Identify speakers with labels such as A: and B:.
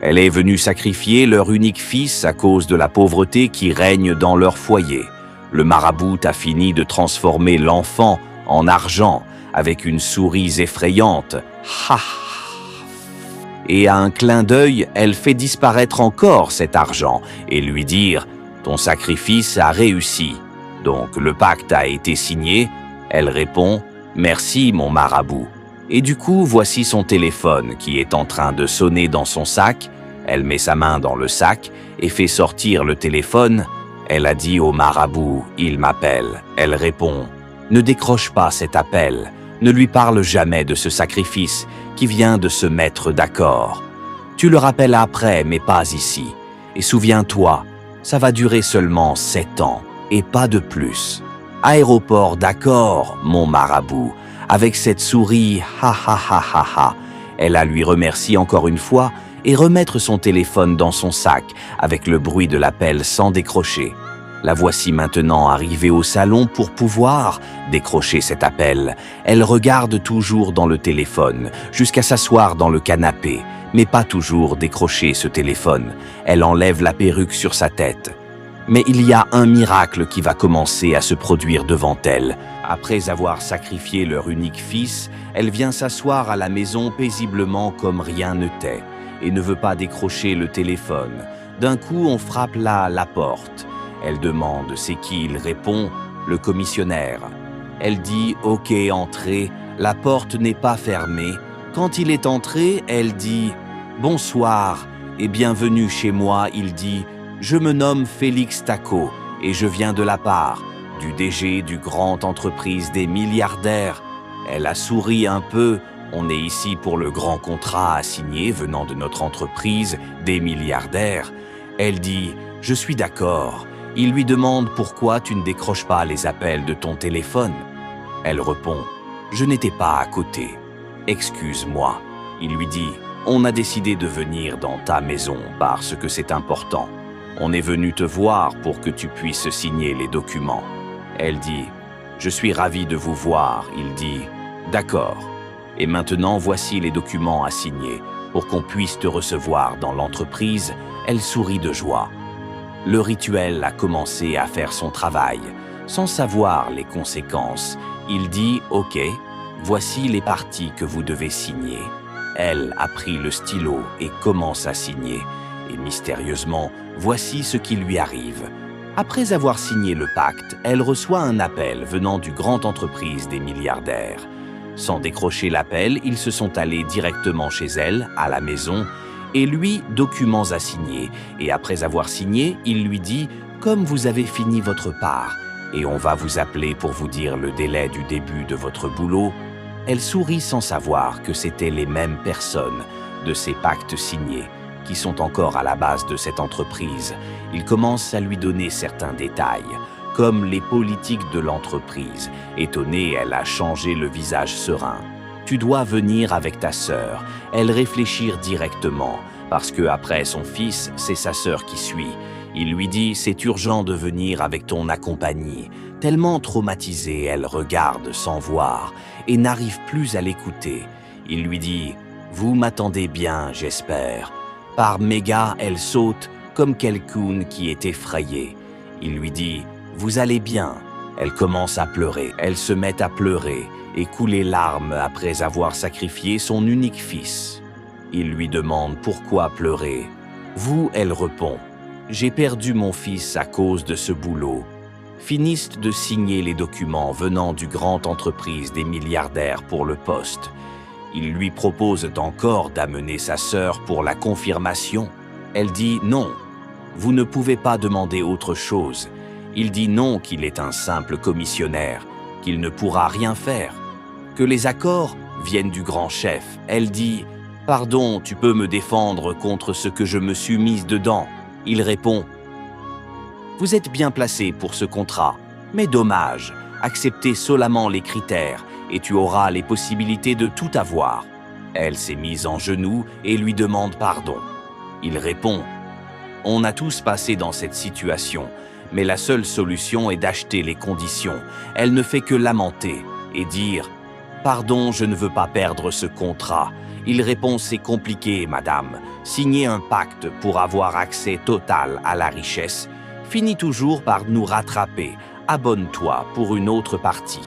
A: Elle est venue sacrifier leur unique fils à cause de la pauvreté qui règne dans leur foyer. Le marabout a fini de transformer l'enfant en argent avec une souris effrayante. Ha! Et à un clin d'œil, elle fait disparaître encore cet argent et lui dire « Ton sacrifice a réussi, donc le pacte a été signé ». Elle répond « Merci mon marabout ». Et du coup, voici son téléphone qui est en train de sonner dans son sac. Elle met sa main dans le sac et fait sortir le téléphone. Elle a dit au marabout « Il m'appelle ». Elle répond « Ne décroche pas cet appel, ne lui parle jamais de ce sacrifice qui vient de se mettre d'accord. Tu le rappelles après, mais pas ici. Et souviens-toi, ça va durer seulement 7 ans et pas de plus. Aéroport d'accord, mon marabout, avec cette souris, ha ha ha ha ha. » Elle a lui remercié encore une fois et remettre son téléphone dans son sac avec le bruit de l'appel sans décrocher. La voici maintenant arrivée au salon pour pouvoir décrocher cet appel. Elle regarde toujours dans le téléphone jusqu'à s'asseoir dans le canapé, mais pas toujours décrocher ce téléphone. Elle enlève la perruque sur sa tête. Mais il y a un miracle qui va commencer à se produire devant elle. Après avoir sacrifié leur unique fils, elle vient s'asseoir à la maison paisiblement comme rien n'était et ne veut pas décrocher le téléphone. D'un coup, on frappe à la porte. Elle demande c'est qui, il répond le commissionnaire. Elle dit ok, entrez, la porte n'est pas fermée. Quand il est entré, elle dit bonsoir et bienvenue chez moi. Il dit je me nomme Félix Taco et je viens de la part du DG du grand entreprise des milliardaires. Elle a souri un peu. On est ici pour le grand contrat à signer venant de notre entreprise des milliardaires. Elle dit je suis d'accord. Il lui demande pourquoi tu ne décroches pas les appels de ton téléphone. Elle répond « Je n'étais pas à côté. Excuse-moi. » Il lui dit « On a décidé de venir dans ta maison parce que c'est important. On est venu te voir pour que tu puisses signer les documents. » Elle dit « Je suis ravi de vous voir. » Il dit « D'accord. Et maintenant voici les documents à signer pour qu'on puisse te recevoir dans l'entreprise. » Elle sourit de joie. Le rituel a commencé à faire son travail, sans savoir les conséquences. Il dit « Ok, voici les parties que vous devez signer. » Elle a pris le stylo et commence à signer. Et mystérieusement, voici ce qui lui arrive. Après avoir signé le pacte, elle reçoit un appel venant du grand entreprise des milliardaires. Sans décrocher l'appel, ils se sont allés directement chez elle, à la maison, et lui, documents à signer. Et après avoir signé, il lui dit « Comme vous avez fini votre part, et on va vous appeler pour vous dire le délai du début de votre boulot », elle sourit sans savoir que c'étaient les mêmes personnes de ces pactes signés qui sont encore à la base de cette entreprise. Il commence à lui donner certains détails, comme les politiques de l'entreprise. Étonnée, elle a changé le visage serein. Tu dois venir avec ta sœur. Elle réfléchit directement, parce que après son fils, c'est sa sœur qui suit. Il lui dit, c'est urgent de venir avec ton accompagnée. Tellement traumatisée, elle regarde sans voir et n'arrive plus à l'écouter. Il lui dit, vous m'attendez bien, j'espère. Par méga, elle saute comme quelqu'un qui est effrayé. Il lui dit, vous allez bien. Elle commence à pleurer. Elle se met à pleurer et couler larmes après avoir sacrifié son unique fils. Il lui demande pourquoi pleurer. Vous, elle répond, j'ai perdu mon fils à cause de ce boulot. Finissent de signer les documents venant du grand entreprise des milliardaires pour le poste. Il lui propose encore d'amener sa sœur pour la confirmation. Elle dit non, vous ne pouvez pas demander autre chose. Il dit non, qu'il est un simple commissionnaire, qu'il ne pourra rien faire, que les accords viennent du grand chef. Elle dit « Pardon, tu peux me défendre contre ce que je me suis mise dedans ?» Il répond « Vous êtes bien placé pour ce contrat, mais dommage, acceptez seulement les critères et tu auras les possibilités de tout avoir. » Elle s'est mise en genoux et lui demande pardon. Il répond « On a tous passé dans cette situation, mais la seule solution est d'acheter les conditions. » Elle ne fait que lamenter et dire « Pardon, je ne veux pas perdre ce contrat. » Il répond: c'est compliqué, madame. Signer un pacte pour avoir accès total à la richesse finit toujours par nous rattraper. Abonne-toi pour une autre partie.